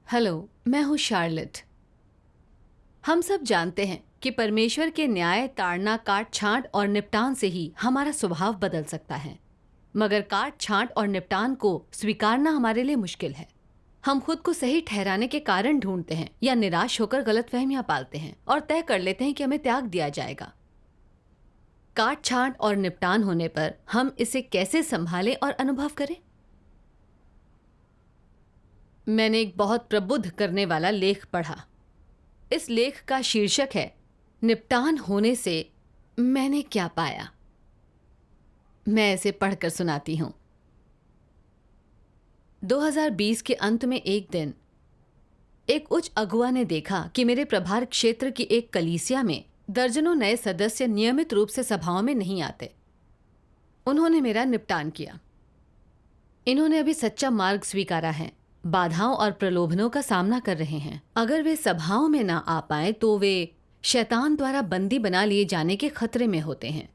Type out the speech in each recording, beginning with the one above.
Hello, मैं हूँ Charlotte. हम सब जानते हैं कि परमेश्वर के न्याय, ताड़ना, काट छांट और निपटान से ही हमारा स्वभाव बदल सकता है। मगर काट छांट और निपटान को स्वीकारना हमारे लिए मुश्किल है। हम खुद को सही ठहराने के कारण ढूंढते हैं या निराश होकर गलतफहमियां पालते हैं और तय कर लेते हैं कि हमें त्याग दिया जाएगा। काट छांट और निपटान होने पर हम इसे कैसे संभालें और अनुभव करें? मैंने एक बहुत प्रबुद्ध करने वाला लेख पढ़ा। इस लेख का शीर्षक है निपटान होने से मैंने क्या पाया। मैं इसे पढ़कर सुनाती हूं। 2020 के अंत में एक दिन एक उच्च अगुआ ने देखा कि मेरे प्रभार क्षेत्र की एक कलीसिया में दर्जनों नए सदस्य नियमित रूप से सभाओं में नहीं आते। उन्होंने मेरा निपटान किया। इन्होंने अभी सच्चा मार्ग स्वीकारा है, बाधाओं और प्रलोभनों का सामना कर रहे हैं। अगर वे सभाओं में ना आ पाए तो वे शैतान द्वारा बंदी बना लिए जाने के खतरे में होते हैं।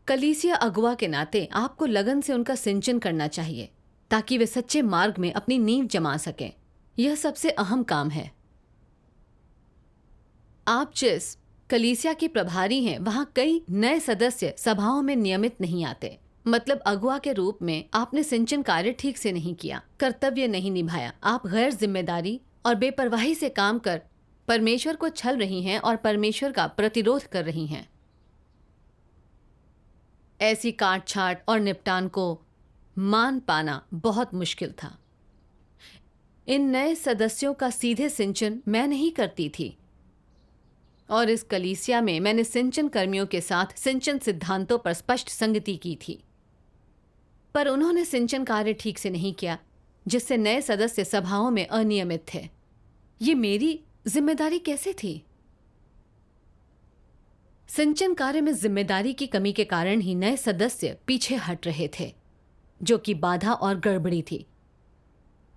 कलीसिया अगुवा के नाते आपको लगन से उनका सिंचन करना चाहिए ताकि वे सच्चे मार्ग में अपनी नींव जमा सकें। यह सबसे अहम काम है। आप जिस कलीसिया के प्रभारी हैं, वहां कई नए सदस्य सभाओं में नियमित नहीं आते। मतलब अगुवा के रूप में आपने सिंचन कार्य ठीक से नहीं किया, कर्तव्य नहीं निभाया। आप गैर जिम्मेदारी और बेपरवाही से काम कर परमेश्वर को छल रही हैं और परमेश्वर का प्रतिरोध कर रही हैं। ऐसी काट छाट और निपटान को मान पाना बहुत मुश्किल था। इन नए सदस्यों का सीधे सिंचन मैं नहीं करती थी और इस कलीसिया में मैंने सिंचन कर्मियों के साथ सिंचन सिद्धांतों पर स्पष्ट संगति की थी, पर उन्होंने सिंचन कार्य ठीक से नहीं किया, जिससे नए सदस्य सभाओं में अनियमित थे। ये मेरी जिम्मेदारी कैसे थी? सिंचन कार्य में जिम्मेदारी की कमी के कारण ही नए सदस्य पीछे हट रहे थे, जो कि बाधा और गड़बड़ी थी।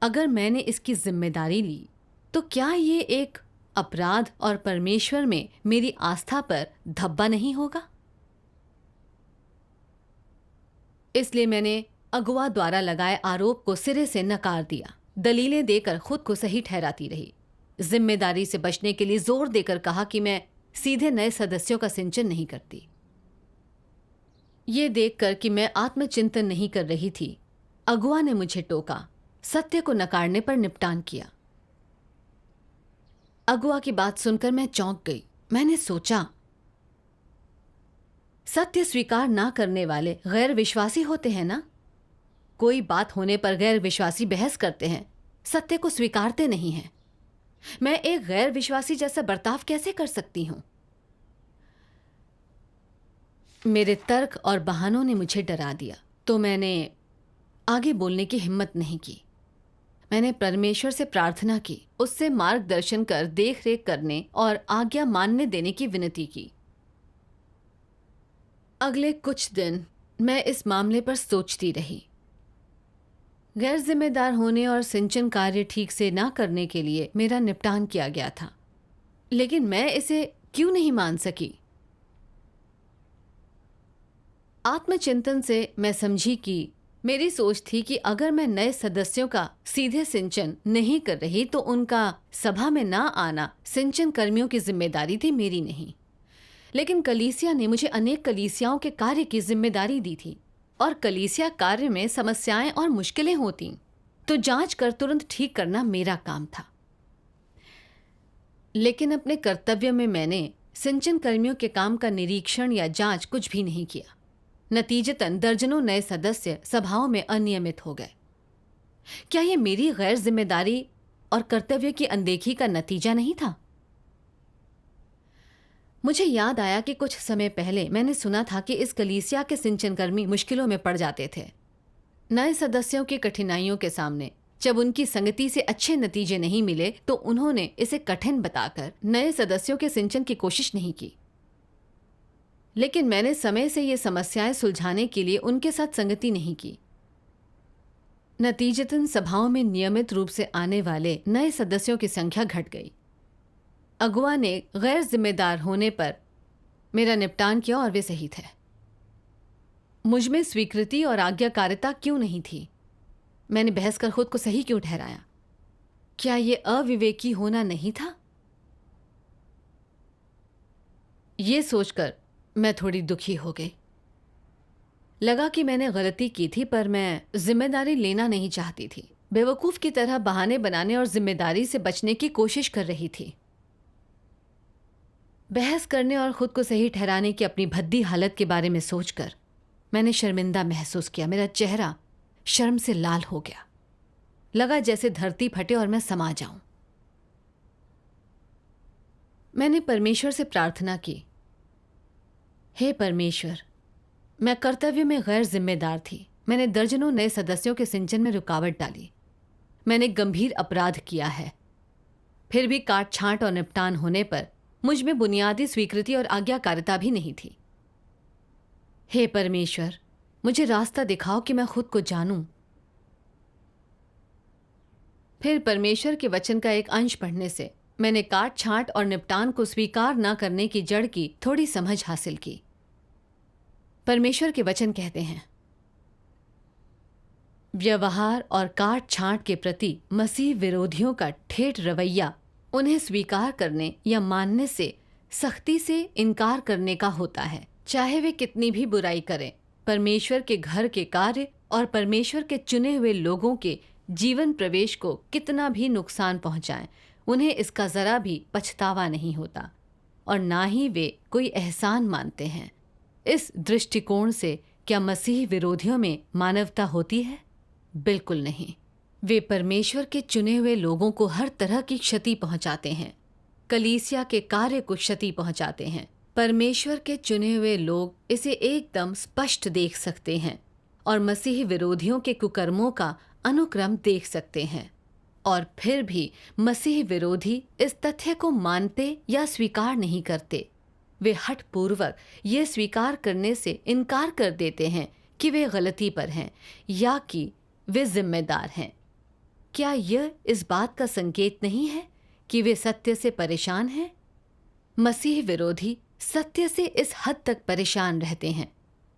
अगर मैंने इसकी जिम्मेदारी ली तो क्या ये एक अपराध और परमेश्वर में मेरी आस्था पर धब्बा नहीं होगा? इसलिए मैंने अगुवा द्वारा लगाए आरोप को सिरे से नकार दिया। दलीलें देकर खुद को सही ठहराती रही। जिम्मेदारी से बचने के लिए जोर देकर कहा कि मैं सीधे नए सदस्यों का सिंचन नहीं करती। ये देखकर कि मैं आत्मचिंतन नहीं कर रही थी, अगुवा ने मुझे टोका। सत्य को नकारने पर निपटान किया। अगुआ की बात सुनकर मैं चौंक गई। मैंने सोचा, सत्य स्वीकार ना करने वाले गैर विश्वासी होते हैं ना? कोई बात होने पर गैर विश्वासी बहस करते हैं, सत्य को स्वीकारते नहीं हैं। मैं एक गैर विश्वासी जैसा बर्ताव कैसे कर सकती हूं? मेरे तर्क और बहानों ने मुझे डरा दिया, तो मैंने आगे बोलने की हिम्मत नहीं की। मैंने परमेश्वर से प्रार्थना की, उससे मार्गदर्शन कर देख रेख करने और आज्ञा मानने देने की विनती की। अगले कुछ दिन मैं इस मामले पर सोचती रही। गैर जिम्मेदार होने और सिंचन कार्य ठीक से ना करने के लिए मेरा निपटान किया गया था, लेकिन मैं इसे क्यों नहीं मान सकी? आत्मचिंतन से मैं समझी कि मेरी सोच थी कि अगर मैं नए सदस्यों का सीधे सिंचन नहीं कर रही तो उनका सभा में ना आना सिंचन कर्मियों की जिम्मेदारी थी, मेरी नहीं। लेकिन कलीसिया ने मुझे अनेक कलीसियाओं के कार्य की जिम्मेदारी दी थी और कलीसिया कार्य में समस्याएं और मुश्किलें होती तो जांच कर तुरंत ठीक करना मेरा काम था। लेकिन अपने कर्तव्य में मैंने सिंचन कर्मियों के काम का निरीक्षण या जांच कुछ भी नहीं किया। नतीजतन दर्जनों नए सदस्य सभाओं में अनियमित हो गए। क्या यह मेरी गैर जिम्मेदारी और कर्तव्य की अनदेखी का नतीजा नहीं था? मुझे याद आया कि कुछ समय पहले मैंने सुना था कि इस कलीसिया के सिंचन कर्मी मुश्किलों में पड़ जाते थे। नए सदस्यों की कठिनाइयों के सामने जब उनकी संगति से अच्छे नतीजे नहीं मिले तो उन्होंने इसे कठिन बताकर नए सदस्यों के सिंचन की कोशिश नहीं की। लेकिन मैंने समय से ये समस्याएं सुलझाने के लिए उनके साथ संगति नहीं की। नतीजतन सभाओं में नियमित रूप से आने वाले नए सदस्यों की संख्या घट गई। अगुआ ने गैर जिम्मेदार होने पर मेरा निपटान किया और वे सही थे। मुझ में स्वीकृति और आज्ञाकारिता क्यों नहीं थी? मैंने बहस कर खुद को सही क्यों ठहराया? क्या ये अविवेकी होना नहीं था? ये सोचकर मैं थोड़ी दुखी हो गई। लगा कि मैंने गलती की थी, पर मैं जिम्मेदारी लेना नहीं चाहती थी। बेवकूफ़ की तरह बहाने बनाने और जिम्मेदारी से बचने की कोशिश कर रही थी। बहस करने और खुद को सही ठहराने की अपनी भद्दी हालत के बारे में सोचकर मैंने शर्मिंदा महसूस किया। मेरा चेहरा शर्म से लाल हो गया। लगा जैसे धरती फटे और मैं समा जाऊं। मैंने परमेश्वर से प्रार्थना की, हे परमेश्वर, मैं कर्तव्य में गैर जिम्मेदार थी। मैंने दर्जनों नए सदस्यों के सिंचन में रुकावट डाली। मैंने गंभीर अपराध किया है। फिर भी काट छांट और निपटान होने पर मुझ में बुनियादी स्वीकृति और आज्ञाकारिता भी नहीं थी। हे परमेश्वर, मुझे रास्ता दिखाओ कि मैं खुद को जानूं। फिर परमेश्वर के वचन का एक अंश पढ़ने से मैंने काट छांट और निपटान को स्वीकार न करने की जड़ की थोड़ी समझ हासिल की। परमेश्वर के वचन कहते हैं, व्यवहार और काट छांट के प्रति मसीह विरोधियों का ठेठ रवैया उन्हें स्वीकार करने या मानने से सख्ती से इनकार करने का होता है, चाहे वे कितनी भी बुराई करें। परमेश्वर के घर के कार्य और परमेश्वर के चुने हुए लोगों के जीवन प्रवेश को कितना भी नुकसान पहुंचाएं, उन्हें इसका जरा भी पछतावा नहीं होता और ना ही वे कोई एहसान मानते हैं। इस दृष्टिकोण से क्या मसीह विरोधियों में मानवता होती है? बिल्कुल नहीं। वे परमेश्वर के चुने हुए लोगों को हर तरह की क्षति पहुंचाते हैं, कलीसिया के कार्य को क्षति पहुंचाते हैं। परमेश्वर के चुने हुए लोग इसे एकदम स्पष्ट देख सकते हैं और मसीह विरोधियों के कुकर्मों का अनुक्रम देख सकते हैं, और फिर भी मसीह विरोधी इस तथ्य को मानते या स्वीकार नहीं करते। वे हठपूर्वक ये स्वीकार करने से इनकार कर देते हैं कि वे गलती पर हैं या कि वे जिम्मेदार हैं। क्या यह इस बात का संकेत नहीं है कि वे सत्य से परेशान हैं? मसीह विरोधी सत्य से इस हद तक परेशान रहते हैं,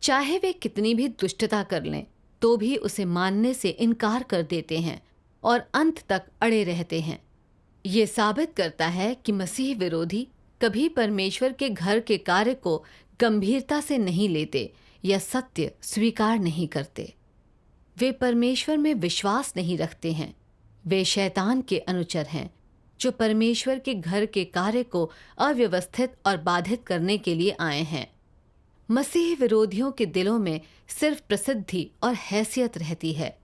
चाहे वे कितनी भी दुष्टता कर लें तो भी उसे मानने से इनकार कर देते हैं और अंत तक अड़े रहते हैं। ये साबित करता है कि मसीह विरोधी कभी परमेश्वर के घर के कार्य को गंभीरता से नहीं लेते या सत्य स्वीकार नहीं करते। वे परमेश्वर में विश्वास नहीं रखते हैं। वे शैतान के अनुचर हैं जो परमेश्वर के घर के कार्य को अव्यवस्थित और बाधित करने के लिए आए हैं। मसीह विरोधियों के दिलों में सिर्फ प्रसिद्धि और हैसियत रहती है।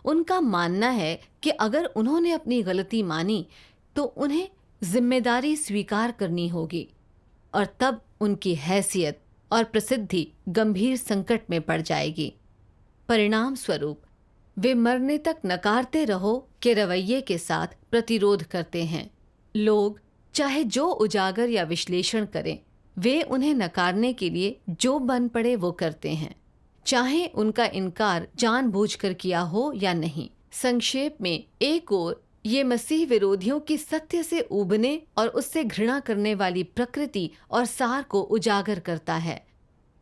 उनका मानना है कि अगर उन्होंने अपनी गलती मानी तो उन्हें जिम्मेदारी स्वीकार करनी होगी और तब उनकी हैसियत और प्रसिद्धि गंभीर संकट में पड़ जाएगी। परिणाम स्वरूप वे मरने तक नकारते रहो के रवैये के साथ प्रतिरोध करते हैं। लोग चाहे जो उजागर या विश्लेषण करें, वे उन्हें नकारने के लिए जो बन पड़े वो करते हैं, चाहे उनका इनकार जानबूझकर किया हो या नहीं। संक्षेप में, एक ओर ये मसीह विरोधियों की सत्य से ऊबने और उससे घृणा करने वाली प्रकृति और सार को उजागर करता है।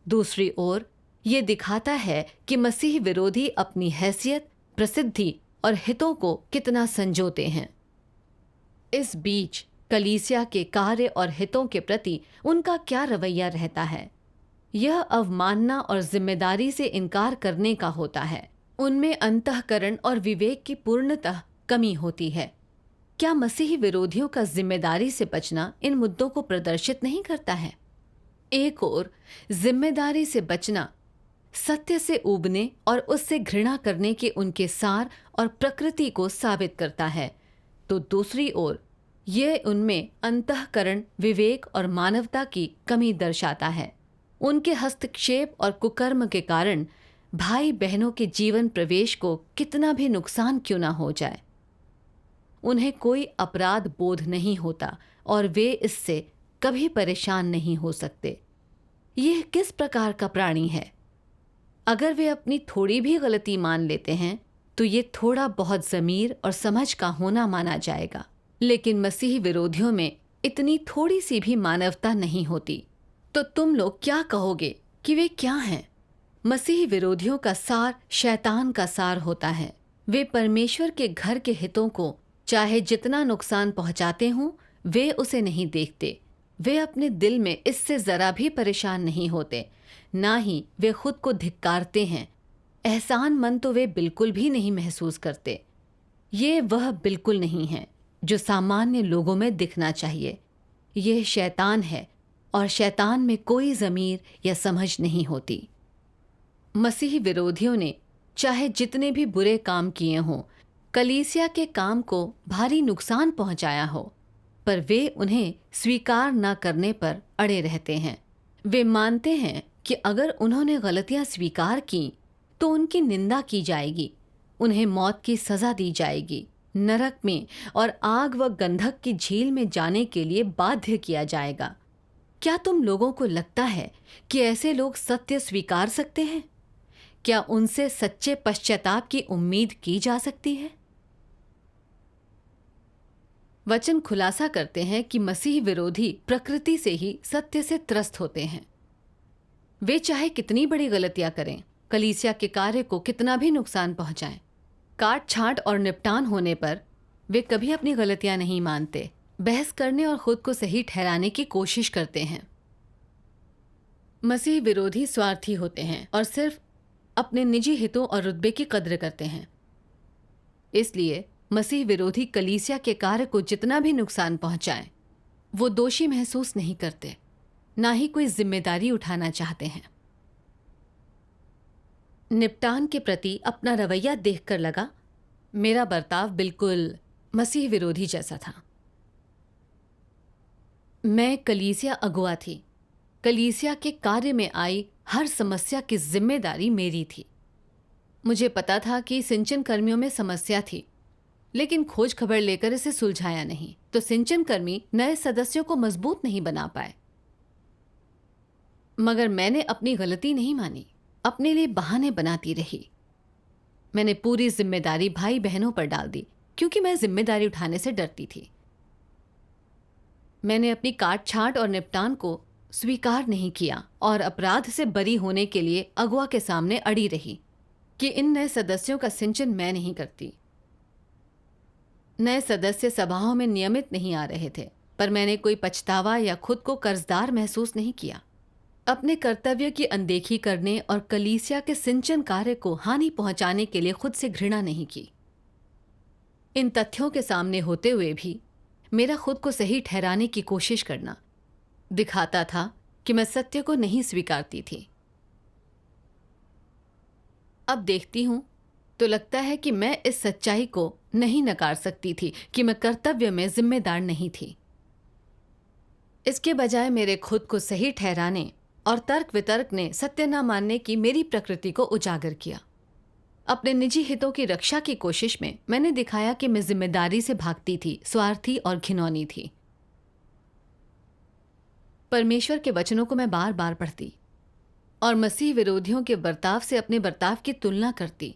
दूसरी ओर ये दिखाता है कि मसीह विरोधी अपनी हैसियत, प्रसिद्धि और हितों को कितना संजोते हैं। इस बीच कलीसिया के कार्य और हितों के प्रति उनका क्या रवैया रहता है? यह अवमानना और जिम्मेदारी से इनकार करने का होता है। उनमें अंतःकरण और विवेक की पूर्णतः कमी होती है। क्या मसीह विरोधियों का जिम्मेदारी से बचना इन मुद्दों को प्रदर्शित नहीं करता है? एक ओर जिम्मेदारी से बचना सत्य से ऊबने और उससे घृणा करने के उनके सार और प्रकृति को साबित करता है, तो दूसरी ओर यह उनमें अंतःकरण, विवेक और मानवता की कमी दर्शाता है। उनके हस्तक्षेप और कुकर्म के कारण भाई बहनों के जीवन प्रवेश को कितना भी नुकसान क्यों ना हो जाए, उन्हें कोई अपराध बोध नहीं होता और वे इससे कभी परेशान नहीं हो सकते। यह किस प्रकार का प्राणी है? अगर वे अपनी थोड़ी भी गलती मान लेते हैं तो ये थोड़ा बहुत ज़मीर और समझ का होना माना जाएगा, लेकिन मसीह विरोधियों में इतनी थोड़ी सी भी मानवता नहीं होती। तो तुम लोग क्या कहोगे कि वे क्या हैं? मसीह विरोधियों का सार शैतान का सार होता है। वे परमेश्वर के घर के हितों को चाहे जितना नुकसान पहुंचाते हों, वे उसे नहीं देखते। वे अपने दिल में इससे जरा भी परेशान नहीं होते, ना ही वे खुद को धिक्कारते हैं। एहसान मन तो वे बिल्कुल भी नहीं महसूस करते। ये वह बिल्कुल नहीं है जो सामान्य लोगों में दिखना चाहिए। यह शैतान है, और शैतान में कोई ज़मीर या समझ नहीं होती। मसीह विरोधियों ने चाहे जितने भी बुरे काम किए हों, कलीसिया के काम को भारी नुकसान पहुंचाया हो, पर वे उन्हें स्वीकार न करने पर अड़े रहते हैं। वे मानते हैं कि अगर उन्होंने गलतियां स्वीकार की तो उनकी निंदा की जाएगी, उन्हें मौत की सज़ा दी जाएगी, नरक में और आग व गंधक की झील में जाने के लिए बाध्य किया जाएगा। क्या तुम लोगों को लगता है कि ऐसे लोग सत्य स्वीकार सकते हैं? क्या उनसे सच्चे पश्चाताप की उम्मीद की जा सकती है? वचन खुलासा करते हैं कि मसीह विरोधी प्रकृति से ही सत्य से त्रस्त होते हैं। वे चाहे कितनी बड़ी गलतियां करें, कलीसिया के कार्य को कितना भी नुकसान पहुंचाएं, काट छांट और निपटान होने पर वे कभी अपनी गलतियां नहीं मानते, बहस करने और खुद को सही ठहराने की कोशिश करते हैं। मसीह विरोधी स्वार्थी होते हैं और सिर्फ अपने निजी हितों और रुतबे की कद्र करते हैं। इसलिए मसीह विरोधी कलीसिया के कार्य को जितना भी नुकसान पहुंचाएं, वो दोषी महसूस नहीं करते, ना ही कोई जिम्मेदारी उठाना चाहते हैं। निपटान के प्रति अपना रवैया देखकर लगा मेरा बर्ताव बिल्कुल मसीह विरोधी जैसा था। मैं कलीसिया अगुआ थी। कलीसिया के कार्य में आई हर समस्या की जिम्मेदारी मेरी थी। मुझे पता था कि सिंचन कर्मियों में समस्या थी, लेकिन खोज खबर लेकर इसे सुलझाया नहीं तो सिंचन कर्मी नए सदस्यों को मजबूत नहीं बना पाए। मगर मैंने अपनी गलती नहीं मानी, अपने लिए बहाने बनाती रही। मैंने पूरी जिम्मेदारी भाई बहनों पर डाल दी, क्योंकि मैं जिम्मेदारी उठाने से डरती थी। मैंने अपनी काट छांट और निपटान को स्वीकार नहीं किया और अपराध से बरी होने के लिए अगुआ के सामने अड़ी रही कि इन नए सदस्यों का सिंचन मैं नहीं करती। नए सदस्य सभाओं में नियमित नहीं आ रहे थे, पर मैंने कोई पछतावा या खुद को कर्जदार महसूस नहीं किया। अपने कर्तव्य की अनदेखी करने और कलीसिया के सिंचन कार्य को हानि पहुंचाने के लिए खुद से घृणा नहीं की। इन तथ्यों के सामने होते हुए भी मेरा खुद को सही ठहराने की कोशिश करना दिखाता था कि मैं सत्य को नहीं स्वीकारती थी। अब देखती हूं तो लगता है कि मैं इस सच्चाई को नहीं नकार सकती थी कि मैं कर्तव्य में जिम्मेदार नहीं थी। इसके बजाय मेरे खुद को सही ठहराने और तर्क वितर्क ने सत्य न मानने की मेरी प्रकृति को उजागर किया। अपने निजी हितों की रक्षा की कोशिश में मैंने दिखाया कि मैं जिम्मेदारी से भागती थी, स्वार्थी और घिनौनी थी। परमेश्वर के वचनों को मैं बार बार पढ़ती और मसीह विरोधियों के बर्ताव से अपने बर्ताव की तुलना करती,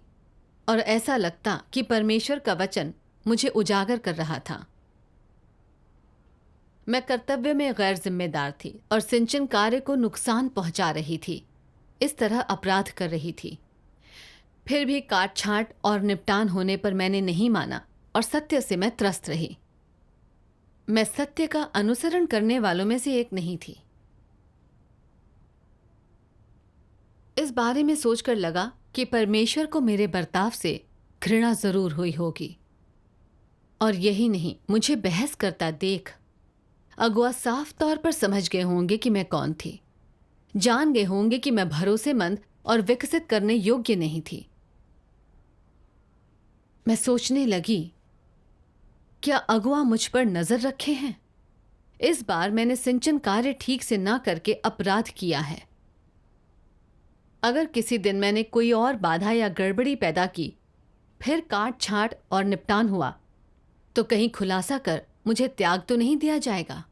और ऐसा लगता कि परमेश्वर का वचन मुझे उजागर कर रहा था। मैं कर्तव्य में गैर जिम्मेदार थी और सिंचन कार्य को नुकसान पहुंचा रही थी। इस तरह अपराध कर रही थी। फिर भी काट छांट और निपटान होने पर मैंने नहीं माना और सत्य से मैं त्रस्त रही। मैं सत्य का अनुसरण करने वालों में से एक नहीं थी। इस बारे में सोचकर लगा कि परमेश्वर को मेरे बर्ताव से घृणा जरूर हुई होगी। और यही नहीं, मुझे बहस करता देख अगुआ साफ तौर पर समझ गए होंगे कि मैं कौन थी। जान गए होंगे कि मैं भरोसेमंद और विकसित करने योग्य नहीं थी। मैं सोचने लगी, क्या अगुआ मुझ पर नजर रखे हैं? इस बार मैंने सिंचन कार्य ठीक से ना करके अपराध किया है। अगर किसी दिन मैंने कोई और बाधा या गड़बड़ी पैदा की, फिर काट छांट और निपटान हुआ, तो कहीं खुलासा कर मुझे त्याग तो नहीं दिया जाएगा।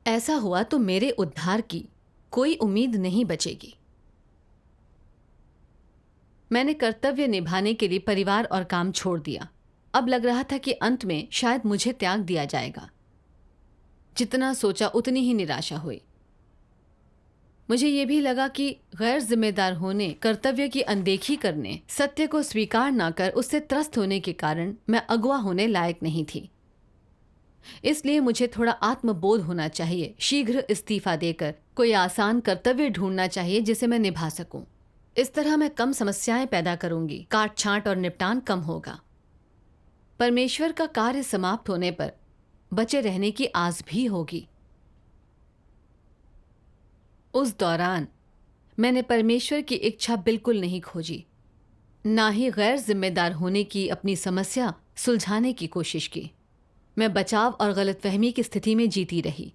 ऐसा हुआ तो मेरे उद्धार की कोई उम्मीद नहीं बचेगी। मैंने कर्तव्य निभाने के लिए परिवार और काम छोड़ दिया। अब लग रहा था कि अंत में शायद मुझे त्याग दिया जाएगा। जितना सोचा उतनी ही निराशा हुई। मुझे ये भी लगा कि गैर जिम्मेदार होने, कर्तव्य की अनदेखी करने, सत्य को स्वीकार ना कर उससे त्रस्त होने के कारण मैं अगवा होने लायक नहीं थी। इसलिए मुझे थोड़ा आत्मबोध होना चाहिए, शीघ्र इस्तीफा देकर कोई आसान कर्तव्य ढूंढना चाहिए जिसे मैं निभा सकूं। इस तरह मैं कम समस्याएं पैदा करूंगी, काट छांट और निपटान कम होगा। परमेश्वर का कार्य समाप्त होने पर बचे रहने की आस भी होगी। उस दौरान मैंने परमेश्वर की इच्छा बिल्कुल नहीं खोजी, ना ही गैर जिम्मेदार होने की अपनी समस्या सुलझाने की कोशिश की। मैं बचाव और गलतफहमी की स्थिति में जीती रही।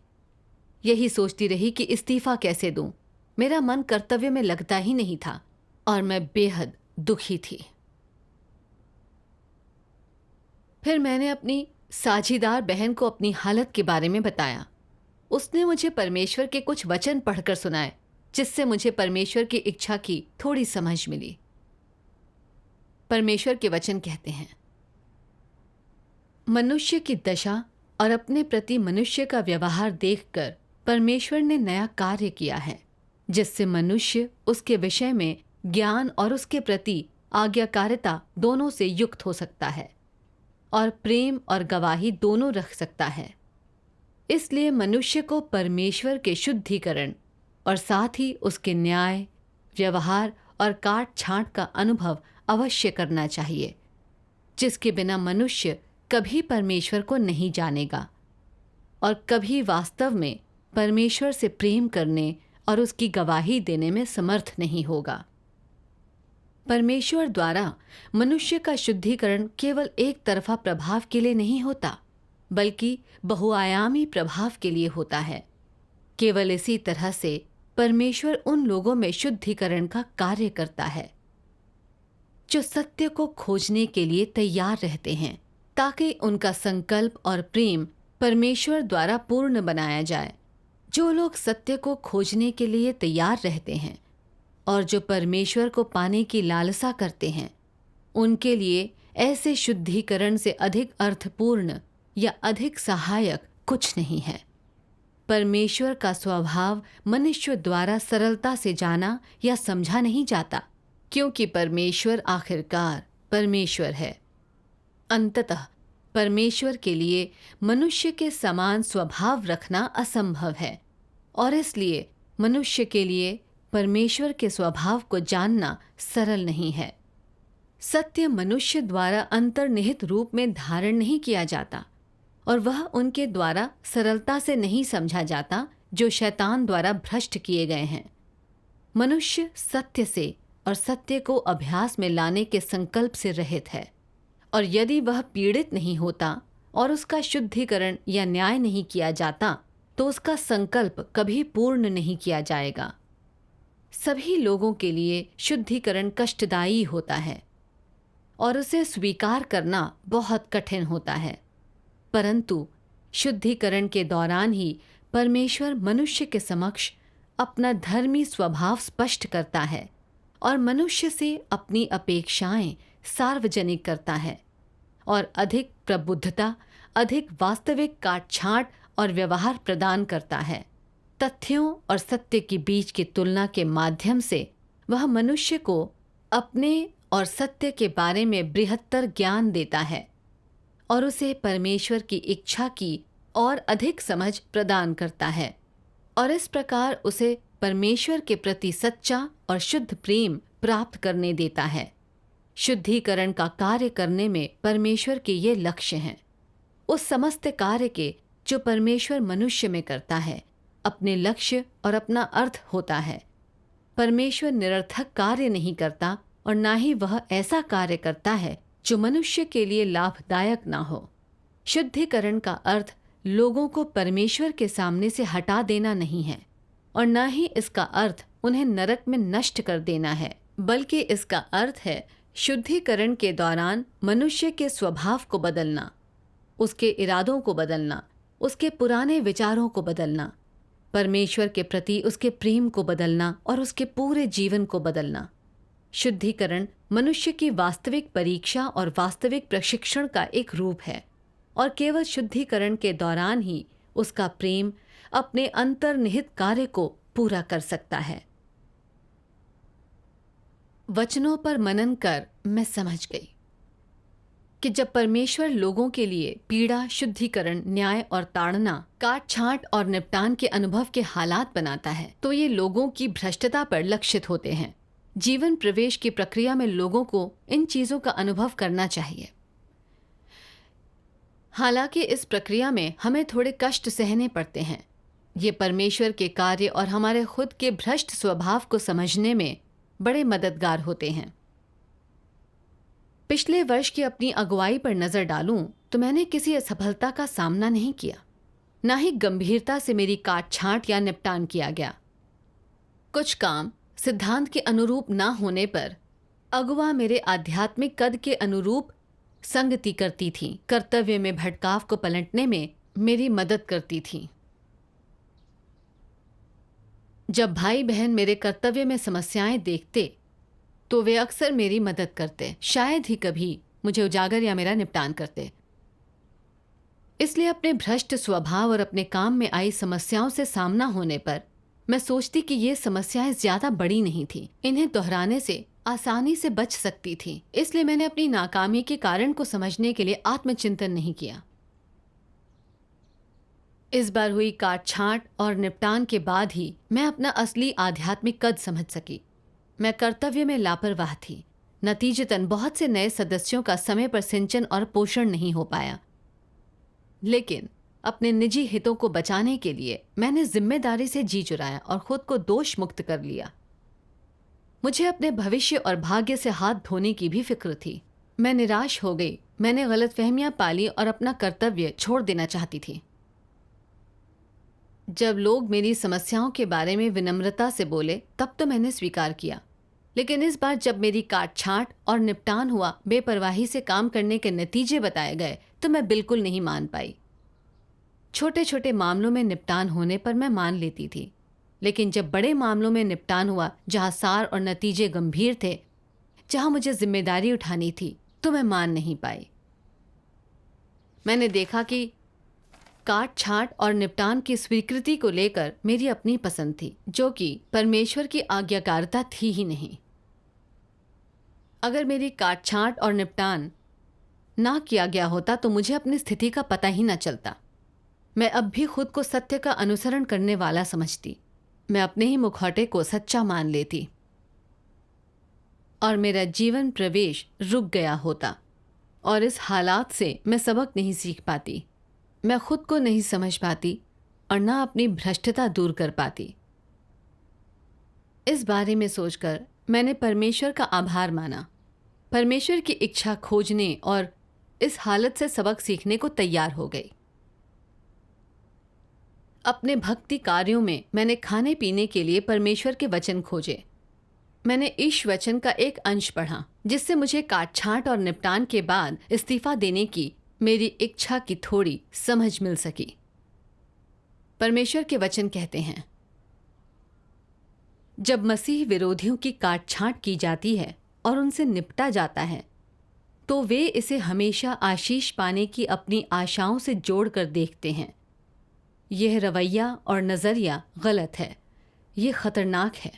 यही सोचती रही कि इस्तीफा कैसे दूं। मेरा मन कर्तव्य में लगता ही नहीं था और मैं बेहद दुखी थी। फिर मैंने अपनी साझीदार बहन को अपनी हालत के बारे में बताया। उसने मुझे परमेश्वर के कुछ वचन पढ़कर सुनाए, जिससे मुझे परमेश्वर की इच्छा की थोड़ी समझ मिली। परमेश्वर के वचन कहते हैं, मनुष्य की दशा और अपने प्रति मनुष्य का व्यवहार देखकर परमेश्वर ने नया कार्य किया है, जिससे मनुष्य उसके विषय में ज्ञान और उसके प्रति आज्ञाकारिता दोनों से युक्त हो सकता है और प्रेम और गवाही दोनों रख सकता है। इसलिए मनुष्य को परमेश्वर के शुद्धिकरण और साथ ही उसके न्याय, व्यवहार और काट छांट का अनुभव अवश्य करना चाहिए, जिसके बिना मनुष्य कभी परमेश्वर को नहीं जानेगा और कभी वास्तव में परमेश्वर से प्रेम करने और उसकी गवाही देने में समर्थ नहीं होगा। परमेश्वर द्वारा मनुष्य का शुद्धिकरण केवल एक तरफा प्रभाव के लिए नहीं होता, बल्कि बहुआयामी प्रभाव के लिए होता है। केवल इसी तरह से परमेश्वर उन लोगों में शुद्धिकरण का कार्य करता है जो सत्य को खोजने के लिए तैयार रहते हैं, ताकि उनका संकल्प और प्रेम परमेश्वर द्वारा पूर्ण बनाया जाए। जो लोग सत्य को खोजने के लिए तैयार रहते हैं और जो परमेश्वर को पाने की लालसा करते हैं, उनके लिए ऐसे शुद्धिकरण से अधिक अर्थपूर्ण या अधिक सहायक कुछ नहीं है। परमेश्वर का स्वभाव मनुष्य द्वारा सरलता से जाना या समझा नहीं जाता, क्योंकि परमेश्वर आखिरकार परमेश्वर है। अंततः परमेश्वर के लिए मनुष्य के समान स्वभाव रखना असंभव है और इसलिए मनुष्य के लिए परमेश्वर के स्वभाव को जानना सरल नहीं है। सत्य मनुष्य द्वारा अंतर्निहित रूप में धारण नहीं किया जाता और वह उनके द्वारा सरलता से नहीं समझा जाता जो शैतान द्वारा भ्रष्ट किए गए हैं। मनुष्य सत्य से और सत्य को अभ्यास में लाने के संकल्प से रहित है, और यदि वह पीड़ित नहीं होता और उसका शुद्धिकरण या न्याय नहीं किया जाता तो उसका संकल्प कभी पूर्ण नहीं किया जाएगा। सभी लोगों के लिए शुद्धिकरण कष्टदायी होता है और उसे स्वीकार करना बहुत कठिन होता है, परंतु शुद्धिकरण के दौरान ही परमेश्वर मनुष्य के समक्ष अपना धर्मी स्वभाव स्पष्ट करता है और मनुष्य से अपनी अपेक्षाएं सार्वजनिक करता है और अधिक प्रबुद्धता, अधिक वास्तविक काटछांट और व्यवहार प्रदान करता है। तथ्यों और सत्य के बीच की तुलना के माध्यम से वह मनुष्य को अपने और सत्य के बारे में बृहत्तर ज्ञान देता है और उसे परमेश्वर की इच्छा की और अधिक समझ प्रदान करता है और इस प्रकार उसे परमेश्वर के प्रति सच्चा और शुद्ध प्रेम प्राप्त करने देता है। शुद्धिकरण का कार्य करने में परमेश्वर के ये लक्ष्य हैं। उस समस्त कार्य के जो परमेश्वर मनुष्य में करता है, अपने लक्ष्य और अपना अर्थ होता है। परमेश्वर निरर्थक कार्य नहीं करता और ना ही वह ऐसा कार्य करता है जो मनुष्य के लिए लाभदायक ना हो। शुद्धिकरण का अर्थ लोगों को परमेश्वर के सामने से हटा देना नहीं है और ना ही इसका अर्थ उन्हें नरक में नष्ट कर देना है, बल्कि इसका अर्थ है शुद्धिकरण के दौरान मनुष्य के स्वभाव को बदलना, उसके इरादों को बदलना, उसके पुराने विचारों को बदलना, परमेश्वर के प्रति उसके प्रेम को बदलना और उसके पूरे जीवन को बदलना। शुद्धिकरण मनुष्य की वास्तविक परीक्षा और वास्तविक प्रशिक्षण का एक रूप है और केवल शुद्धिकरण के दौरान ही उसका प्रेम अपने अंतर्निहित कार्य को पूरा कर सकता है। वचनों पर मनन कर मैं समझ गई कि जब परमेश्वर लोगों के लिए पीड़ा, शुद्धिकरण, न्याय और ताड़ना, काट छांट और निपटान के अनुभव के हालात बनाता है, तो ये लोगों की भ्रष्टता पर लक्षित होते हैं। जीवन प्रवेश की प्रक्रिया में लोगों को इन चीजों का अनुभव करना चाहिए। हालांकि इस प्रक्रिया में हमें थोड़े कष्ट सहने पड़ते हैं। ये परमेश्वर के कार्य और हमारे खुद के भ्रष्ट स्वभाव को समझने में बड़े मददगार होते हैं। पिछले वर्ष की अपनी अगुवाई पर नजर डालूं तो मैंने किसी असफलता का सामना नहीं किया, ना ही गंभीरता से मेरी काट छांट या निपटान किया गया। कुछ काम सिद्धांत के अनुरूप ना होने पर अगुवा मेरे आध्यात्मिक कद के अनुरूप संगति करती थी, कर्तव्य में भटकाव को पलटने में मेरी मदद करती थी। जब भाई बहन मेरे कर्तव्य में समस्याएं देखते तो वे अक्सर मेरी मदद करते, शायद ही कभी मुझे उजागर या मेरा निपटान करते। इसलिए अपने भ्रष्ट स्वभाव और अपने काम में आई समस्याओं से सामना होने पर मैं सोचती कि ये समस्याएं ज्यादा बड़ी नहीं थी, इन्हें दोहराने से आसानी से बच सकती थी। इसलिए मैंने अपनी नाकामी के कारण को समझने के लिए आत्मचिंतन नहीं किया। इस बार हुई काट छांट और निपटान के बाद ही मैं अपना असली आध्यात्मिक कद समझ सकी। मैं कर्तव्य में लापरवाह थी। नतीजतन बहुत से नए सदस्यों का समय पर सिंचन और पोषण नहीं हो पाया। लेकिन अपने निजी हितों को बचाने के लिए मैंने जिम्मेदारी से जी चुराया और खुद को दोष मुक्त कर लिया। मुझे अपने भविष्य और भाग्य से हाथ धोने की भी फिक्र थी। मैं निराश हो गई। मैंने गलतफहमियां पाली और अपना कर्तव्य छोड़ देना चाहती थी। जब लोग मेरी समस्याओं के बारे में विनम्रता से बोले तब तो मैंने स्वीकार किया, लेकिन इस बार जब मेरी काट छांट और निपटान हुआ, बेपरवाही से काम करने के नतीजे बताए गए तो मैं बिल्कुल नहीं मान पाई। छोटे छोटे मामलों में निपटान होने पर मैं मान लेती थी, लेकिन जब बड़े मामलों में निपटान हुआ, जहां सार और नतीजे गंभीर थे, जहां मुझे जिम्मेदारी उठानी थी, तो मैं मान नहीं पाई। मैंने देखा कि काट छांट और निपटान की स्वीकृति को लेकर मेरी अपनी पसंद थी, जो कि परमेश्वर की आज्ञाकारिता थी ही नहीं। अगर मेरी काट छांट और निपटान ना किया गया होता तो मुझे अपनी स्थिति का पता ही ना चलता। मैं अब भी खुद को सत्य का अनुसरण करने वाला समझती। मैं अपने ही मुखौटे को सच्चा मान लेती और मेरा जीवन प्रवेश रुक गया होता। और इस हालात से मैं सबक नहीं सीख पाती। मैं खुद को नहीं समझ पाती और ना अपनी भ्रष्टता दूर कर पाती। इस बारे में सोचकर मैंने परमेश्वर का आभार माना। परमेश्वर की इच्छा खोजने और इस हालत से सबक सीखने को तैयार हो गई। अपने भक्ति कार्यों में मैंने खाने पीने के लिए परमेश्वर के वचन खोजे। मैंने ईश वचन का एक अंश पढ़ा, जिससे मुझे काट छांट और निपटान के बाद इस्तीफा देने की मेरी इच्छा की थोड़ी समझ मिल सकी। परमेश्वर के वचन कहते हैं, जब मसीह विरोधियों की काट छांट की जाती है और उनसे निपटा जाता है, तो वे इसे हमेशा आशीष पाने की अपनी आशाओं से जोड़कर देखते हैं। यह रवैया और नज़रिया गलत है। यह खतरनाक है।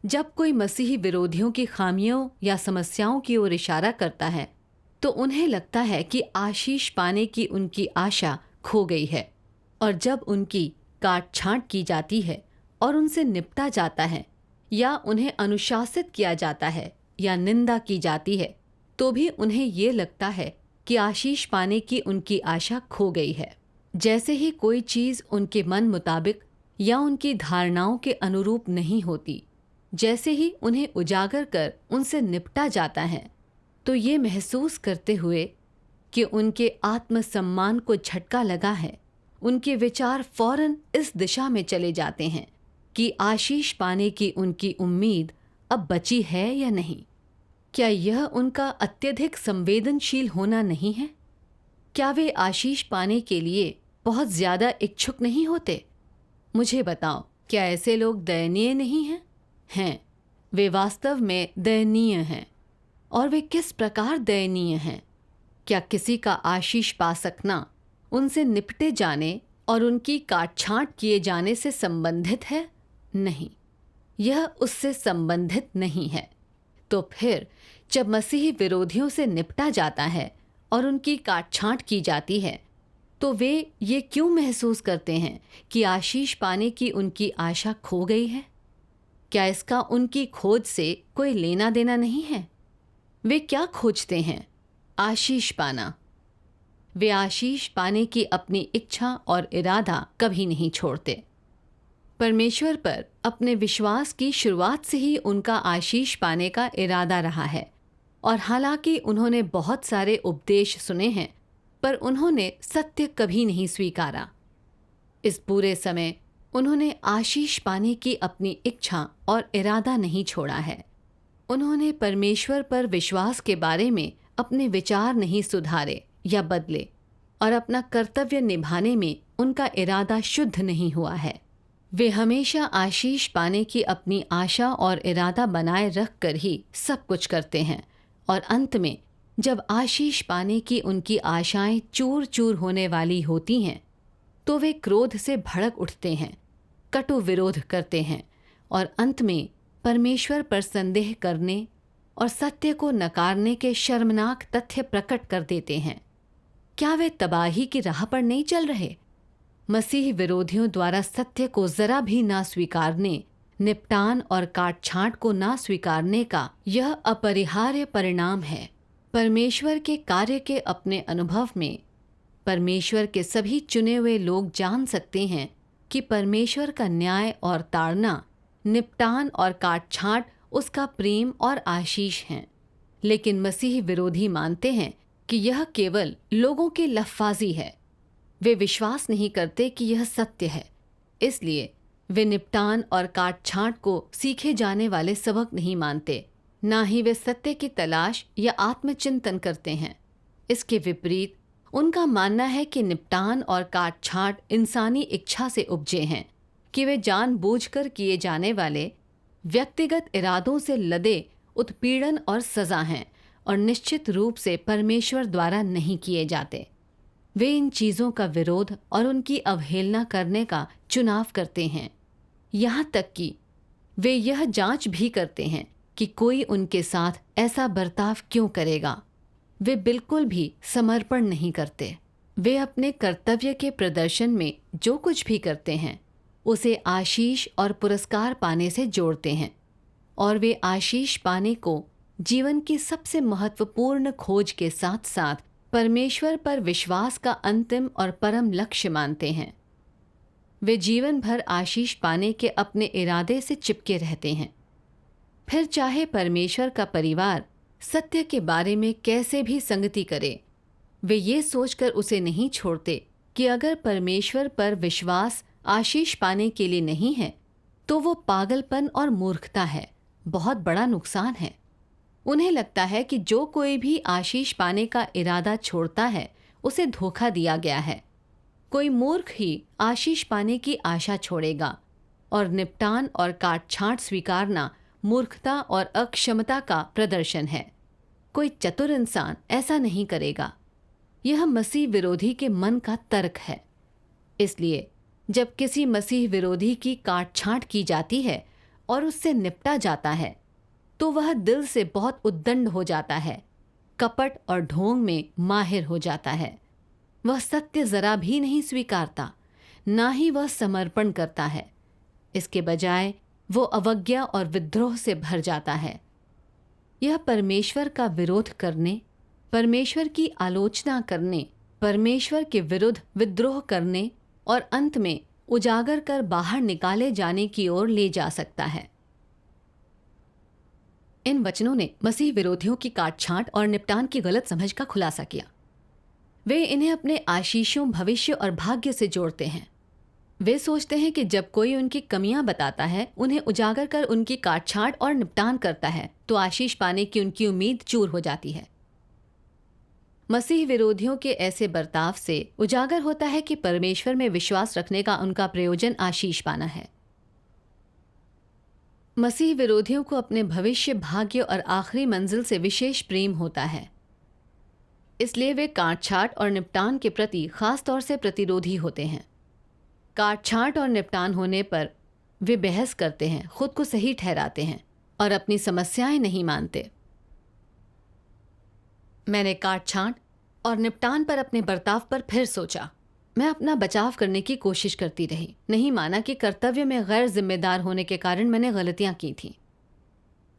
जब कोई मसीही विरोधियों की खामियों या समस्याओं की ओर इशारा करता है, तो उन्हें लगता है कि आशीष पाने की उनकी आशा खो गई है, और जब उनकी काट छांट की जाती है और उनसे निपटा जाता है, या उन्हें अनुशासित किया जाता है या निंदा की जाती है, तो भी उन्हें ये लगता है कि आशीष पाने की उनकी आशा खो गई है। जैसे ही कोई चीज़ उनके मन मुताबिक या उनकी धारणाओं के अनुरूप नहीं होती, जैसे ही उन्हें उजागर कर उनसे निपटा जाता है, तो ये महसूस करते हुए कि उनके आत्मसम्मान को झटका लगा है, उनके विचार फौरन इस दिशा में चले जाते हैं कि आशीष पाने की उनकी उम्मीद अब बची है या नहीं। क्या यह उनका अत्यधिक संवेदनशील होना नहीं है? क्या वे आशीष पाने के लिए बहुत ज़्यादा इच्छुक नहीं होते? मुझे बताओ, क्या ऐसे लोग दयनीय नहीं हैं? हैं। वे वास्तव में दयनीय हैं। और वे किस प्रकार दयनीय हैं? क्या किसी का आशीष पा सकना उनसे निपटे जाने और उनकी काट-छाँट किए जाने से संबंधित है? नहीं, यह उससे संबंधित नहीं है। तो फिर जब मसीही विरोधियों से निपटा जाता है और उनकी काट-छाँट की जाती है, तो वे ये क्यों महसूस करते हैं कि आशीष पाने की उनकी आशा खो गई है? क्या इसका उनकी खोज से कोई लेना देना नहीं है? वे क्या खोजते हैं? आशीष पाना। वे आशीष पाने की अपनी इच्छा और इरादा कभी नहीं छोड़ते। परमेश्वर पर अपने विश्वास की शुरुआत से ही उनका आशीष पाने का इरादा रहा है, और हालांकि उन्होंने बहुत सारे उपदेश सुने हैं, पर उन्होंने सत्य कभी नहीं स्वीकारा। इस पूरे समय उन्होंने आशीष पाने की अपनी इच्छा और इरादा नहीं छोड़ा है। उन्होंने परमेश्वर पर विश्वास के बारे में अपने विचार नहीं सुधारे या बदले, और अपना कर्तव्य निभाने में उनका इरादा शुद्ध नहीं हुआ है। वे हमेशा आशीष पाने की अपनी आशा और इरादा बनाए रख कर ही सब कुछ करते हैं, और अंत में जब आशीष पाने की उनकी आशाएं चूर चूर होने वाली होती हैं, तो वे क्रोध से भड़क उठते हैं, कटु विरोध करते हैं, और अंत में परमेश्वर पर संदेह करने और सत्य को नकारने के शर्मनाक तथ्य प्रकट कर देते हैं। क्या वे तबाही की राह पर नहीं चल रहे? मसीह विरोधियों द्वारा सत्य को जरा भी ना स्वीकारने, निपटान और काट-छाँट को ना स्वीकारने का यह अपरिहार्य परिणाम है। परमेश्वर के कार्य के अपने अनुभव में परमेश्वर के सभी चुने हुए लोग जान सकते हैं कि परमेश्वर का न्याय और ताड़ना, निपटान और काट-छाँट उसका प्रेम और आशीष हैं। लेकिन मसीह विरोधी मानते हैं कि यह केवल लोगों की लफ्ज़बाज़ी है। वे विश्वास नहीं करते कि यह सत्य है, इसलिए वे निपटान और काट-छाँट को सीखे जाने वाले सबक नहीं मानते, ना ही वे सत्य की तलाश या आत्मचिंतन करते हैं। इसके विपरीत उनका मानना है कि निपटान और काट-छाँट इंसानी इच्छा से उपजे हैं, कि वे जानबूझकर किए जाने वाले व्यक्तिगत इरादों से लदे उत्पीड़न और सज़ा हैं, और निश्चित रूप से परमेश्वर द्वारा नहीं किए जाते। वे इन चीज़ों का विरोध और उनकी अवहेलना करने का चुनाव करते हैं, यहाँ तक कि वे यह जांच भी करते हैं कि कोई उनके साथ ऐसा बर्ताव क्यों करेगा। वे बिल्कुल भी समर्पण नहीं करते। वे अपने कर्तव्य के प्रदर्शन में जो कुछ भी करते हैं, उसे आशीष और पुरस्कार पाने से जोड़ते हैं, और वे आशीष पाने को जीवन की सबसे महत्वपूर्ण खोज के साथ साथ परमेश्वर पर विश्वास का अंतिम और परम लक्ष्य मानते हैं। वे जीवन भर आशीष पाने के अपने इरादे से चिपके रहते हैं। फिर चाहे परमेश्वर का परिवार सत्य के बारे में कैसे भी संगति करे, वे ये सोचकर उसे नहीं छोड़ते कि अगर परमेश्वर पर विश्वास आशीष पाने के लिए नहीं है, तो वो पागलपन और मूर्खता है, बहुत बड़ा नुकसान है। उन्हें लगता है कि जो कोई भी आशीष पाने का इरादा छोड़ता है, उसे धोखा दिया गया है। कोई मूर्ख ही आशीष पाने की आशा छोड़ेगा, और निपटान और काट-छाँट स्वीकारना मूर्खता और अक्षमता का प्रदर्शन है। कोई चतुर इंसान ऐसा नहीं करेगा। यह मसीह विरोधी के मन का तर्क है। इसलिए जब किसी मसीह विरोधी की काट-छाँट की जाती है और उससे निपटा जाता है, तो वह दिल से बहुत उद्दंड हो जाता है, कपट और ढोंग में माहिर हो जाता है। वह सत्य जरा भी नहीं स्वीकारता, ना ही वह समर्पण करता है। इसके बजाय वो अवज्ञा और विद्रोह से भर जाता है। यह परमेश्वर का विरोध करने, परमेश्वर की आलोचना करने, परमेश्वर के विरुद्ध विद्रोह करने और अंत में उजागर कर बाहर निकाले जाने की ओर ले जा सकता है। इन वचनों ने मसीह विरोधियों की काट-छाँट और निपटान की गलत समझ का खुलासा किया। वे इन्हें अपने आशीषों, भविष्य और भाग्य से जोड़ते हैं। वे सोचते हैं कि जब कोई उनकी कमियां बताता है, उन्हें उजागर कर उनकी काट-छाँट और निपटान करता है, तो आशीष पाने की उनकी उम्मीद चूर हो जाती है। मसीह विरोधियों के ऐसे बर्ताव से उजागर होता है कि परमेश्वर में विश्वास रखने का उनका प्रयोजन आशीष पाना है। मसीह विरोधियों को अपने भविष्य, भाग्य और आखिरी मंजिल से विशेष प्रेम होता है। इसलिए वे काट-छाँट और निपटान के प्रति खास तौर से प्रतिरोधी होते हैं। काट छांट और निपटान होने पर वे बहस करते हैं, खुद को सही ठहराते हैं और अपनी समस्याएं नहीं मानते। मैंने काट छांट और निपटान पर अपने बर्ताव पर फिर सोचा। मैं अपना बचाव करने की कोशिश करती रही, नहीं माना कि कर्तव्य में गैर जिम्मेदार होने के कारण मैंने गलतियां की थीं।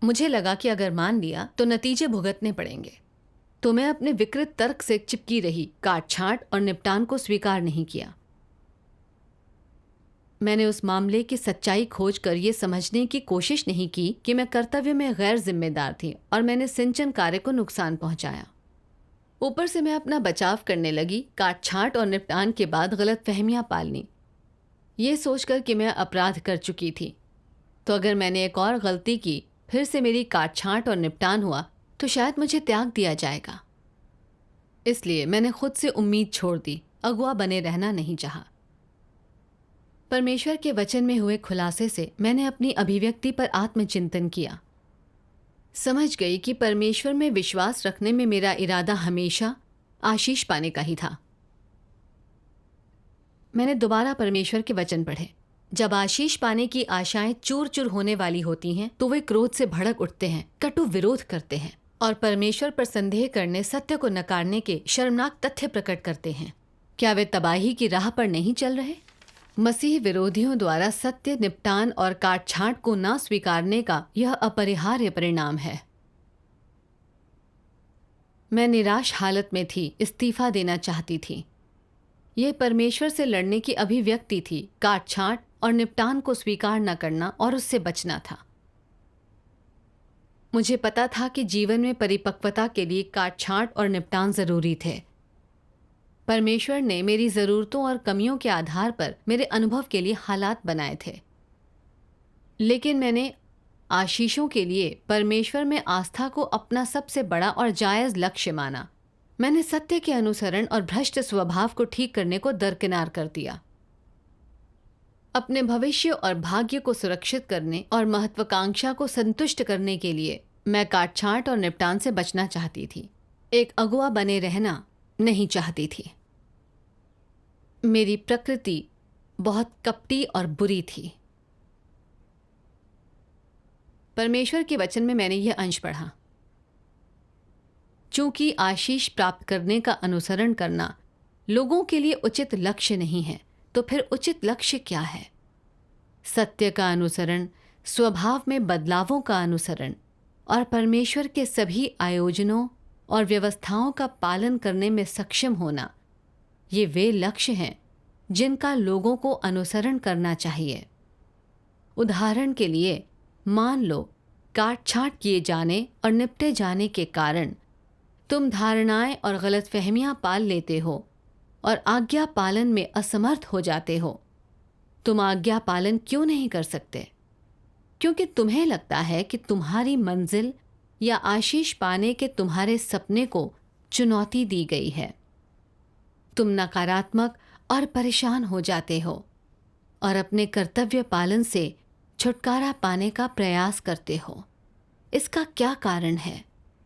मुझे लगा कि अगर मान लिया तो नतीजे भुगतने पड़ेंगे, तो मैं अपने विकृत तर्क से चिपकी रही, काट छांट और निपटान को स्वीकार नहीं किया। मैंने उस मामले की सच्चाई खोज कर ये समझने की कोशिश नहीं की कि मैं कर्तव्य में गैर जिम्मेदार थी और मैंने सिंचन कार्य को नुकसान पहुंचाया। ऊपर से मैं अपना बचाव करने लगी, काट छांट और निपटान के बाद गलतफहमियां पालनी, ये सोचकर कि मैं अपराध कर चुकी थी। तो अगर मैंने एक और गलती की, फिर से मेरी काट छांट और निपटान हुआ, तो शायद मुझे त्याग दिया जाएगा। इसलिए मैंने खुद से उम्मीद छोड़ दी, अगुआ बने रहना नहीं चाहा। परमेश्वर के वचन में हुए खुलासे से मैंने अपनी अभिव्यक्ति पर आत्मचिंतन किया। समझ गई कि परमेश्वर में विश्वास रखने में मेरा इरादा हमेशा आशीष पाने का ही था। मैंने दोबारा परमेश्वर के वचन पढ़े। जब आशीष पाने की आशाएं चूर चूर होने वाली होती हैं, तो वे क्रोध से भड़क उठते हैं, कटु विरोध करते हैं और परमेश्वर पर संदेह करने, सत्य को नकारने के शर्मनाक तथ्य प्रकट करते हैं। क्या वे तबाही की राह पर नहीं चल रहे? मसीह विरोधियों द्वारा सत्य, निपटान और काट छांट को ना स्वीकारने का यह अपरिहार्य परिणाम है। मैं निराश हालत में थी, इस्तीफा देना चाहती थी। यह परमेश्वर से लड़ने की अभिव्यक्ति थी, काट छांट और निपटान को स्वीकार न करना और उससे बचना था। मुझे पता था कि जीवन में परिपक्वता के लिए काट छांट और निपटान जरूरी थे। परमेश्वर ने मेरी ज़रूरतों और कमियों के आधार पर मेरे अनुभव के लिए हालात बनाए थे, लेकिन मैंने आशीषों के लिए परमेश्वर में आस्था को अपना सबसे बड़ा और जायज़ लक्ष्य माना। मैंने सत्य के अनुसरण और भ्रष्ट स्वभाव को ठीक करने को दरकिनार कर दिया। अपने भविष्य और भाग्य को सुरक्षित करने और महत्वाकांक्षा को संतुष्ट करने के लिए मैं काट छांट और निपटान से बचना चाहती थी। एक अगुआ बने रहना नहीं चाहती थी। मेरी प्रकृति बहुत कपटी और बुरी थी। परमेश्वर के वचन में मैंने यह अंश पढ़ा। चूंकि आशीष प्राप्त करने का अनुसरण करना लोगों के लिए उचित लक्ष्य नहीं है, तो फिर उचित लक्ष्य क्या है? सत्य का अनुसरण, स्वभाव में बदलावों का अनुसरण और परमेश्वर के सभी आयोजनों और व्यवस्थाओं का पालन करने में सक्षम होना, ये वे लक्ष्य हैं जिनका लोगों को अनुसरण करना चाहिए। उदाहरण के लिए, मान लो काट छांट किए जाने और निपटे जाने के कारण तुम धारणाएं और गलतफहमियां पाल लेते हो और आज्ञा पालन में असमर्थ हो जाते हो। तुम आज्ञा पालन क्यों नहीं कर सकते? क्योंकि तुम्हें लगता है कि तुम्हारी मंजिल या आशीष पाने के तुम्हारे सपने को चुनौती दी गई है। तुम नकारात्मक और परेशान हो जाते हो और अपने कर्तव्य पालन से छुटकारा पाने का प्रयास करते हो। इसका क्या कारण है?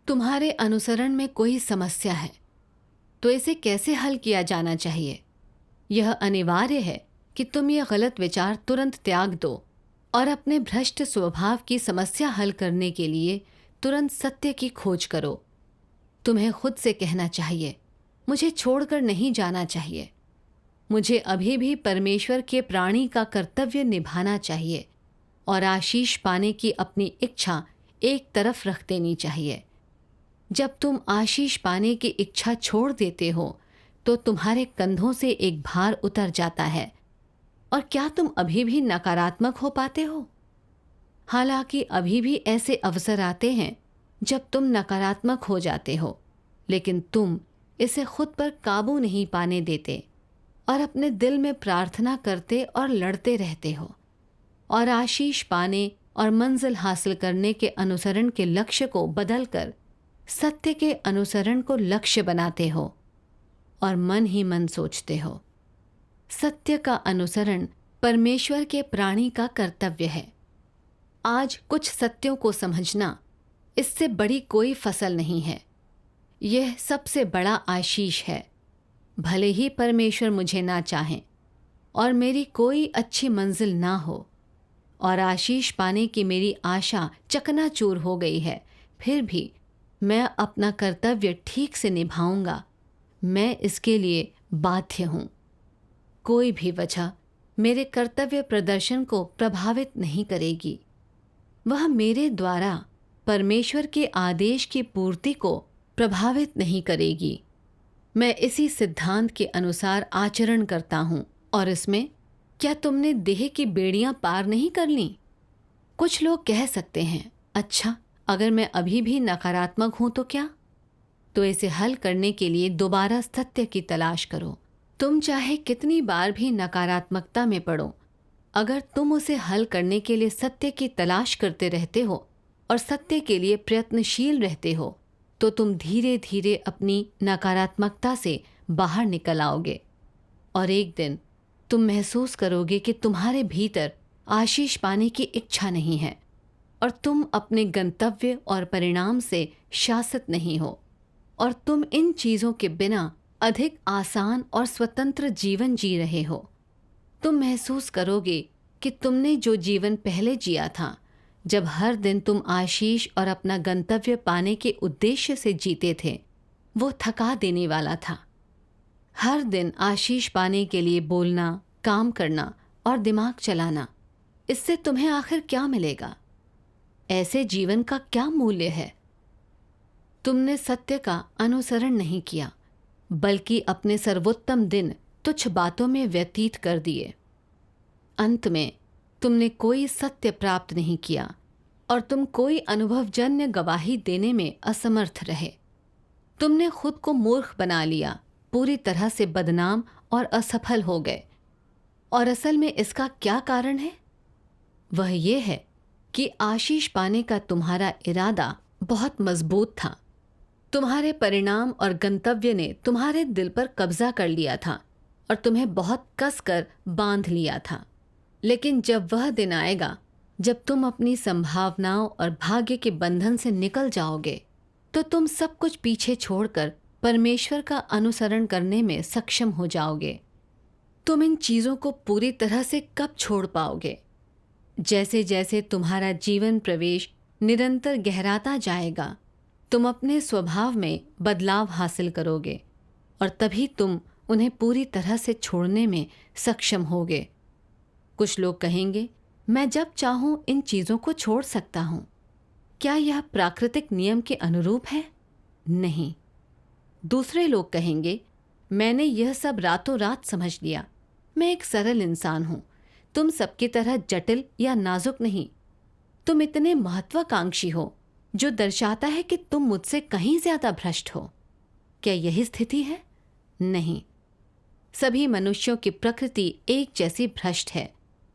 तुम्हारे अनुसरण में कोई समस्या है, तो इसे कैसे हल किया जाना चाहिए? यह अनिवार्य है कि तुम ये गलत विचार तुरंत त्याग दो और अपने भ्रष्ट स्वभाव की समस्या हल करने के लिए तुरंत सत्य की खोज करो। तुम्हें खुद से कहना चाहिए, मुझे छोड़कर नहीं जाना चाहिए। मुझे अभी भी परमेश्वर के प्राणी का कर्तव्य निभाना चाहिए और आशीष पाने की अपनी इच्छा एक तरफ रख देनी चाहिए। जब तुम आशीष पाने की इच्छा छोड़ देते हो, तो तुम्हारे कंधों से एक भार उतर जाता है। और क्या तुम अभी भी नकारात्मक हो पाते हो? हालांकि अभी भी ऐसे अवसर आते हैं जब तुम नकारात्मक हो जाते हो, लेकिन तुम इसे खुद पर काबू नहीं पाने देते और अपने दिल में प्रार्थना करते और लड़ते रहते हो और आशीष पाने और मंजिल हासिल करने के अनुसरण के लक्ष्य को बदलकर सत्य के अनुसरण को लक्ष्य बनाते हो और मन ही मन सोचते हो। सत्य का अनुसरण परमेश्वर के प्राणी का कर्तव्य है। आज कुछ सत्यों को समझना, इससे बड़ी कोई फसल नहीं है। यह सबसे बड़ा आशीष है। भले ही परमेश्वर मुझे ना चाहें और मेरी कोई अच्छी मंजिल ना हो और आशीष पाने की मेरी आशा चकनाचूर हो गई है, फिर भी मैं अपना कर्तव्य ठीक से निभाऊंगा। मैं इसके लिए बाध्य हूँ। कोई भी वजह मेरे कर्तव्य प्रदर्शन को प्रभावित नहीं करेगी। वह मेरे द्वारा परमेश्वर के आदेश की पूर्ति को प्रभावित नहीं करेगी। मैं इसी सिद्धांत के अनुसार आचरण करता हूँ। और इसमें क्या तुमने देह की बेड़ियां पार नहीं कर लीं? कुछ लोग कह सकते हैं, अच्छा, अगर मैं अभी भी नकारात्मक हूं तो क्या? तो इसे हल करने के लिए दोबारा सत्य की तलाश करो। तुम चाहे कितनी बार भी नकारात्मकता में पड़ो, अगर तुम उसे हल करने के लिए सत्य की तलाश करते रहते हो और सत्य के लिए प्रयत्नशील रहते हो, तो तुम धीरे धीरे अपनी नकारात्मकता से बाहर निकल आओगे और एक दिन तुम महसूस करोगे कि तुम्हारे भीतर आशीष पाने की इच्छा नहीं है और तुम अपने गंतव्य और परिणाम से शासित नहीं हो और तुम इन चीज़ों के बिना अधिक आसान और स्वतंत्र जीवन जी रहे हो। तुम महसूस करोगे कि तुमने जो जीवन पहले जिया था, जब हर दिन तुम आशीष और अपना गंतव्य पाने के उद्देश्य से जीते थे, वो थका देने वाला था। हर दिन आशीष पाने के लिए बोलना, काम करना और दिमाग चलाना, इससे तुम्हें आखिर क्या मिलेगा? ऐसे जीवन का क्या मूल्य है? तुमने सत्य का अनुसरण नहीं किया, बल्कि अपने सर्वोत्तम दिन तुच्छ बातों में व्यतीत कर दिए। अंत में तुमने कोई सत्य प्राप्त नहीं किया और तुम कोई अनुभवजन्य गवाही देने में असमर्थ रहे। तुमने खुद को मूर्ख बना लिया, पूरी तरह से बदनाम और असफल हो गए। और असल में इसका क्या कारण है? वह ये है कि आशीष पाने का तुम्हारा इरादा बहुत मजबूत था। तुम्हारे परिणाम और गंतव्य ने तुम्हारे दिल पर कब्जा कर लिया था और तुम्हें बहुत कसकर बांध लिया था। लेकिन जब वह दिन आएगा जब तुम अपनी संभावनाओं और भाग्य के बंधन से निकल जाओगे, तो तुम सब कुछ पीछे छोड़कर परमेश्वर का अनुसरण करने में सक्षम हो जाओगे। तुम इन चीज़ों को पूरी तरह से कब छोड़ पाओगे? जैसे जैसे तुम्हारा जीवन प्रवेश निरंतर गहराता जाएगा, तुम अपने स्वभाव में बदलाव हासिल करोगे और तभी तुम उन्हें पूरी तरह से छोड़ने में सक्षम होगे। कुछ लोग कहेंगे, मैं जब चाहूँ इन चीज़ों को छोड़ सकता हूँ। क्या यह प्राकृतिक नियम के अनुरूप है? नहीं। दूसरे लोग कहेंगे, मैंने यह सब रातों रात समझ लिया। मैं एक सरल इंसान हूँ, तुम सबकी तरह जटिल या नाजुक नहीं। तुम इतने महत्वाकांक्षी हो, जो दर्शाता है कि तुम मुझसे कहीं ज्यादा भ्रष्ट हो। क्या यही स्थिति है? नहीं। सभी मनुष्यों की प्रकृति एक जैसी भ्रष्ट है।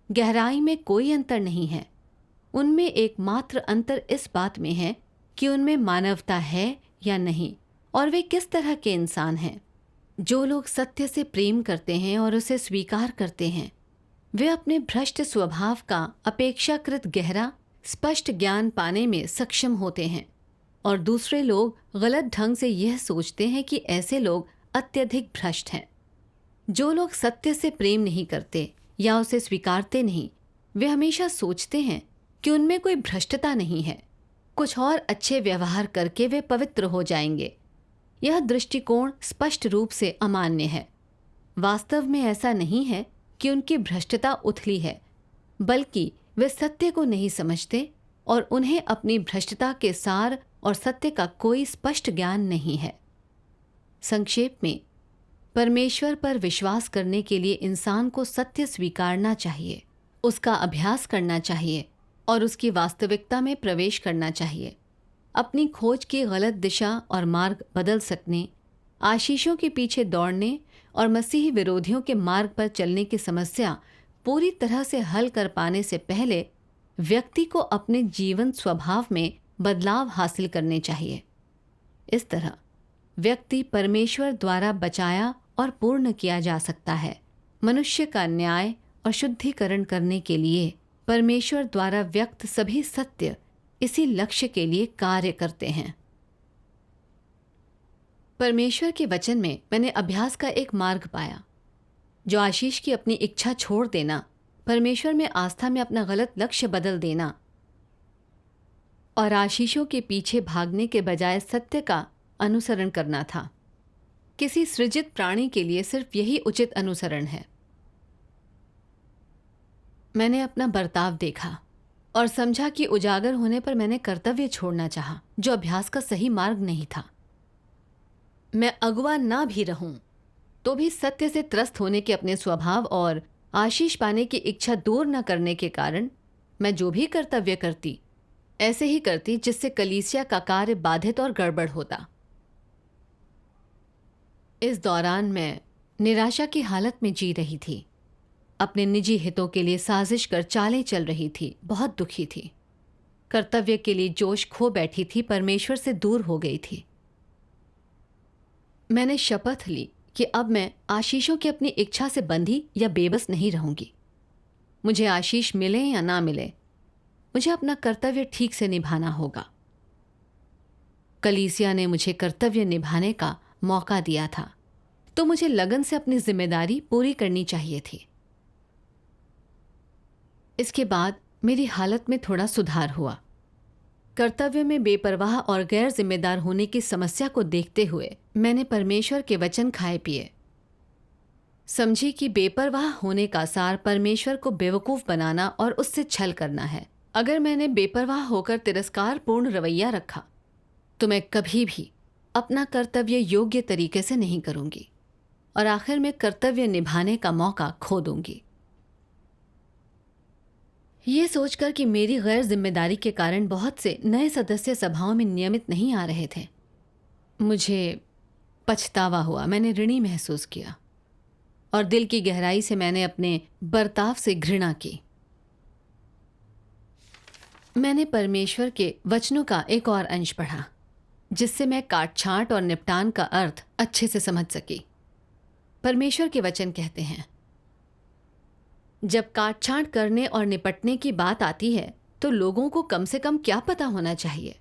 गहराई में कोई अंतर नहीं है। उनमें एकमात्र अंतर इस बात में है कि उनमें मानवता है या नहीं और वे किस तरह के इंसान हैं। जो लोग सत्य से प्रेम करते हैं और उसे स्वीकार करते हैं, वे अपने भ्रष्ट स्वभाव का अपेक्षाकृत गहरा स्पष्ट ज्ञान पाने में सक्षम होते हैं और दूसरे लोग गलत ढंग से यह सोचते हैं कि ऐसे लोग अत्यधिक भ्रष्ट हैं। जो लोग सत्य से प्रेम नहीं करते या उसे स्वीकारते नहीं, वे हमेशा सोचते हैं कि उनमें कोई भ्रष्टता नहीं है। कुछ और अच्छे व्यवहार करके वे पवित्र हो जाएंगे। यह दृष्टिकोण स्पष्ट रूप से अमान्य है। वास्तव में ऐसा नहीं है कि उनकी भ्रष्टता उथली है, बल्कि वे सत्य को नहीं समझते और उन्हें अपनी भ्रष्टता के सार और सत्य का कोई स्पष्ट ज्ञान नहीं है। संक्षेप में, परमेश्वर पर विश्वास करने के लिए इंसान को सत्य स्वीकारना चाहिए, उसका अभ्यास करना चाहिए और उसकी वास्तविकता में प्रवेश करना चाहिए। अपनी खोज की गलत दिशा और मार्ग बदल सकने, आशीषों के पीछे दौड़ने और मसीही विरोधियों के मार्ग पर चलने की समस्या पूरी तरह से हल कर पाने से पहले व्यक्ति को अपने जीवन स्वभाव में बदलाव हासिल करने चाहिए। इस तरह व्यक्ति परमेश्वर द्वारा बचाया और पूर्ण किया जा सकता है। मनुष्य का न्याय और शुद्धिकरण करने के लिए परमेश्वर द्वारा व्यक्त सभी सत्य इसी लक्ष्य के लिए कार्य करते हैं। परमेश्वर के वचन में मैंने अभ्यास का एक मार्ग पाया। जो आशीष की अपनी इच्छा छोड़ देना, परमेश्वर में आस्था में अपना गलत लक्ष्य बदल देना और आशीषों के पीछे भागने के बजाय सत्य का अनुसरण करना था। किसी सृजित प्राणी के लिए सिर्फ यही उचित अनुसरण है। मैंने अपना बर्ताव देखा और समझा कि उजागर होने पर मैंने कर्तव्य छोड़ना चाहा, जो अभ्यास का सही मार्ग नहीं था। मैं अगुआ ना भी रहूं तो भी सत्य से त्रस्त होने के अपने स्वभाव और आशीष पाने की इच्छा दूर न करने के कारण मैं जो भी कर्तव्य करती, ऐसे ही करती जिससे कलीसिया का कार्य बाधित और गड़बड़ होता। इस दौरान मैं निराशा की हालत में जी रही थी, अपने निजी हितों के लिए साजिश कर चालें चल रही थी, बहुत दुखी थी, कर्तव्य के लिए जोश खो बैठी थी, परमेश्वर से दूर हो गई थी। मैंने शपथ ली कि अब मैं आशीषों की अपनी इच्छा से बंधी या बेबस नहीं रहूंगी। मुझे आशीष मिले या ना मिले, मुझे अपना कर्तव्य ठीक से निभाना होगा। कलीसिया ने मुझे कर्तव्य निभाने का मौका दिया था, तो मुझे लगन से अपनी जिम्मेदारी पूरी करनी चाहिए थी। इसके बाद मेरी हालत में थोड़ा सुधार हुआ। कर्तव्य में बेपरवाह और गैर जिम्मेदार होने की समस्या को देखते हुए मैंने परमेश्वर के वचन खाए पिए। समझी कि बेपरवाह होने का सार परमेश्वर को बेवकूफ़ बनाना और उससे छल करना है। अगर मैंने बेपरवाह होकर तिरस्कारपूर्ण रवैया रखा तो मैं कभी भी अपना कर्तव्य योग्य तरीके से नहीं करूंगी और आखिर में कर्तव्य निभाने का मौका खो दूंगी। ये सोचकर कि मेरी गैर जिम्मेदारी के कारण बहुत से नए सदस्य सभाओं में नियमित नहीं आ रहे थे, मुझे पछतावा हुआ। मैंने ऋणी महसूस किया और दिल की गहराई से मैंने अपने बर्ताव से घृणा की। मैंने परमेश्वर के वचनों का एक और अंश पढ़ा, जिससे मैं काट-छाँट और निपटान का अर्थ अच्छे से समझ सकी। परमेश्वर के वचन कहते हैं, जब काट-छाँट करने और निपटने की बात आती है तो लोगों को कम से कम क्या पता होना चाहिए?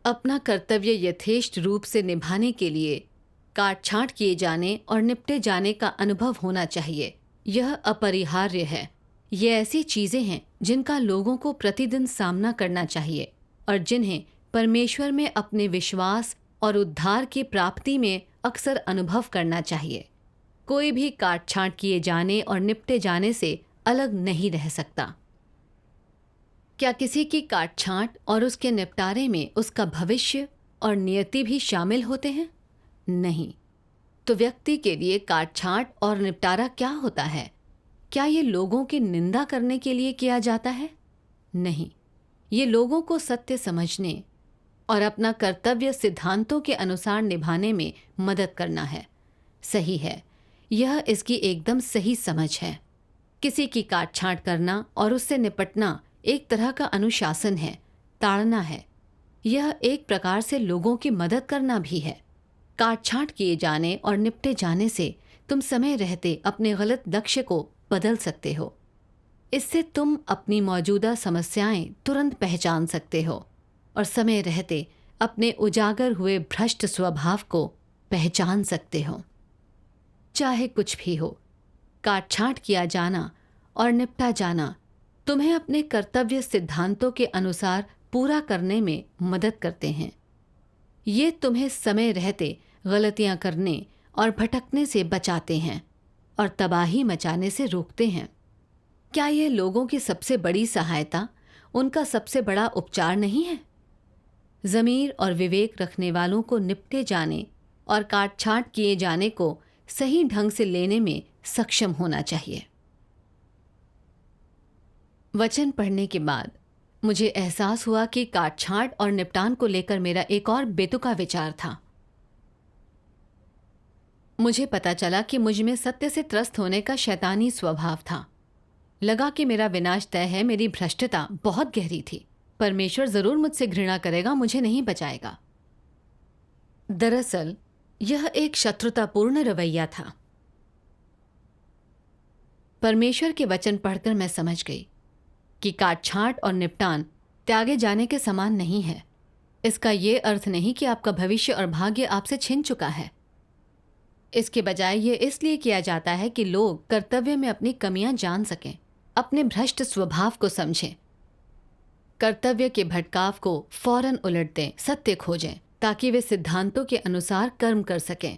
अपना कर्तव्य यथेष्ट रूप से निभाने के लिए काट-छाँट किए जाने और निपटे जाने का अनुभव होना चाहिए। यह अपरिहार्य है। ये ऐसी चीज़ें हैं जिनका लोगों को प्रतिदिन सामना करना चाहिए और जिन्हें परमेश्वर में अपने विश्वास और उद्धार की प्राप्ति में अक्सर अनुभव करना चाहिए। कोई भी काट-छाँट किए जाने और निपटे जाने से अलग नहीं रह सकता। क्या किसी की काट-छाँट और उसके निपटारे में उसका भविष्य और नियति भी शामिल होते हैं? नहीं। तो व्यक्ति के लिए काट-छाँट और निपटारा क्या होता है? क्या ये लोगों की निंदा करने के लिए किया जाता है? नहीं। ये लोगों को सत्य समझने और अपना कर्तव्य सिद्धांतों के अनुसार निभाने में मदद करना है। सही है, यह इसकी एकदम सही समझ है। किसी की काट-छाँट करना और उससे निपटना एक तरह का अनुशासन है, ताड़ना है। यह एक प्रकार से लोगों की मदद करना भी है। काट-छाँट किए जाने और निपटे जाने से तुम समय रहते अपने गलत लक्ष्य को बदल सकते हो। इससे तुम अपनी मौजूदा समस्याएं तुरंत पहचान सकते हो और समय रहते अपने उजागर हुए भ्रष्ट स्वभाव को पहचान सकते हो। चाहे कुछ भी हो, काट-छाँट किया जाना और निपटा जाना तुम्हें अपने कर्तव्य सिद्धांतों के अनुसार पूरा करने में मदद करते हैं। ये तुम्हें समय रहते गलतियां करने और भटकने से बचाते हैं और तबाही मचाने से रोकते हैं। क्या यह लोगों की सबसे बड़ी सहायता, उनका सबसे बड़ा उपचार नहीं है? ज़मीर और विवेक रखने वालों को निपटे जाने और काट-छाँट किए जाने को सही ढंग से लेने में सक्षम होना चाहिए। वचन पढ़ने के बाद मुझे एहसास हुआ कि काट-छाँट और निपटान को लेकर मेरा एक और बेतुका विचार था। मुझे पता चला कि मुझ में सत्य से त्रस्त होने का शैतानी स्वभाव था। लगा कि मेरा विनाश तय है। मेरी भ्रष्टता बहुत गहरी थी। परमेश्वर जरूर मुझसे घृणा करेगा, मुझे नहीं बचाएगा। दरअसल यह एक शत्रुतापूर्ण रवैया था। परमेश्वर के वचन पढ़कर मैं समझ गई कि काट-छाँट और निपटान त्यागे जाने के समान नहीं है। इसका ये अर्थ नहीं कि आपका भविष्य और भाग्य आपसे छिन चुका है। इसके बजाय ये इसलिए किया जाता है कि लोग कर्तव्य में अपनी कमियां जान सकें, अपने भ्रष्ट स्वभाव को समझें, कर्तव्य के भटकाव को फौरन उलट दें, सत्य खोजें ताकि वे सिद्धांतों के अनुसार कर्म कर सकें।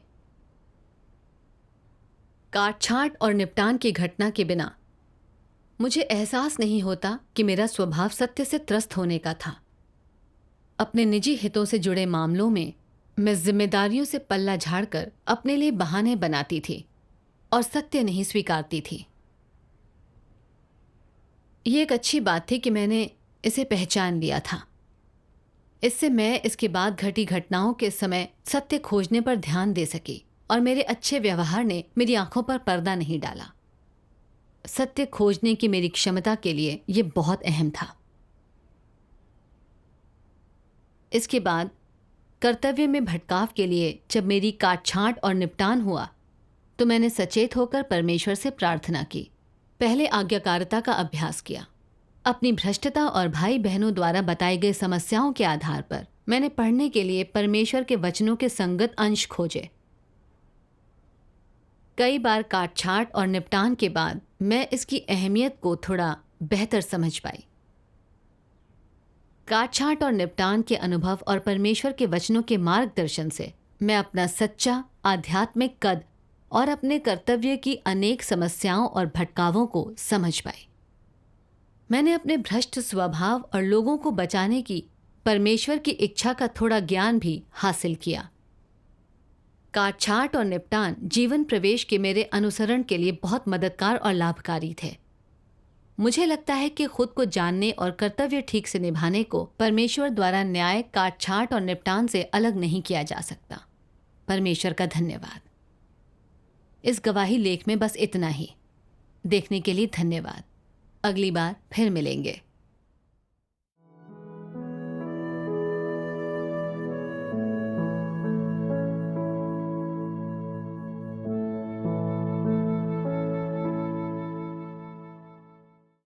काट-छांट और निपटान की घटना के बिना मुझे एहसास नहीं होता कि मेरा स्वभाव सत्य से त्रस्त होने का था। अपने निजी हितों से जुड़े मामलों में मैं जिम्मेदारियों से पल्ला झाड़कर अपने लिए बहाने बनाती थी और सत्य नहीं स्वीकारती थी। ये एक अच्छी बात थी कि मैंने इसे पहचान लिया था। इससे मैं इसके बाद घटी घटनाओं के समय सत्य खोजने पर ध्यान दे सकी और मेरे अच्छे व्यवहार ने मेरी आंखों पर पर्दा नहीं डाला। सत्य खोजने की मेरी क्षमता के लिए ये बहुत अहम था। इसके बाद कर्तव्य में भटकाव के लिए जब मेरी काट-छांट और निपटान हुआ तो मैंने सचेत होकर परमेश्वर से प्रार्थना की। पहले आज्ञाकारिता का अभ्यास किया। अपनी भ्रष्टता और भाई बहनों द्वारा बताई गई समस्याओं के आधार पर मैंने पढ़ने के लिए परमेश्वर के वचनों के संगत अंश खोजे। कई बार काट-छांट और निपटान के बाद मैं इसकी अहमियत को थोड़ा बेहतर समझ पाई। काट-छांट और निपटान के अनुभव और परमेश्वर के वचनों के मार्गदर्शन से मैं अपना सच्चा आध्यात्मिक कद और अपने कर्तव्य की अनेक समस्याओं और भटकावों को समझ पाई। मैंने अपने भ्रष्ट स्वभाव और लोगों को बचाने की परमेश्वर की इच्छा का थोड़ा ज्ञान भी हासिल किया। काट-छांट और निपटान जीवन प्रवेश के मेरे अनुसरण के लिए बहुत मददगार और लाभकारी थे। मुझे लगता है कि खुद को जानने और कर्तव्य ठीक से निभाने को परमेश्वर द्वारा न्याय, काट-छांट और निपटान से अलग नहीं किया जा सकता। परमेश्वर का धन्यवाद। इस गवाही लेख में बस इतना ही। देखने के लिए धन्यवाद। अगली बार फिर मिलेंगे।